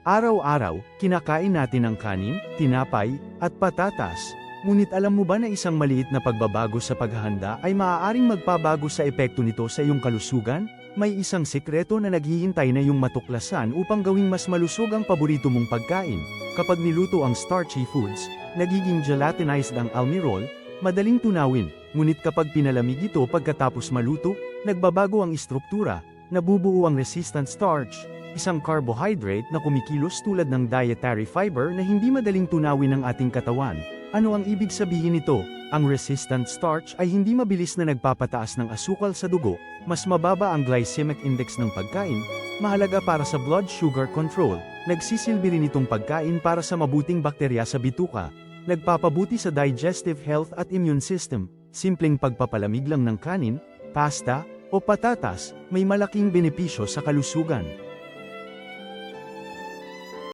Araw-araw, kinakain natin ang kanin, tinapay, at patatas. Ngunit alam mo ba na isang maliit na pagbabago sa paghahanda ay maaaring magpabago sa epekto nito sa iyong kalusugan? May isang sikreto na naghihintay na iyong matuklasan upang gawing mas malusog ang paborito mong pagkain. Kapag niluto ang starchy foods, nagiging gelatinized ang almirol, madaling tunawin. Ngunit kapag pinalamig ito pagkatapos maluto, nagbabago ang istruktura, nabubuo ang resistant starch, isang carbohydrate na kumikilos tulad ng dietary fiber na hindi madaling tunawin ng ating katawan. Ano ang ibig sabihin nito? Ang resistant starch ay hindi mabilis na nagpapataas ng asukal sa dugo, mas mababa ang glycemic index ng pagkain, mahalaga para sa blood sugar control, nagsisilbi rin itong pagkain para sa mabuting bakterya sa bituka, nagpapabuti sa digestive health at immune system, simpleng pagpapalamig lang ng kanin, pasta, o patatas, may malaking benepisyo sa kalusugan.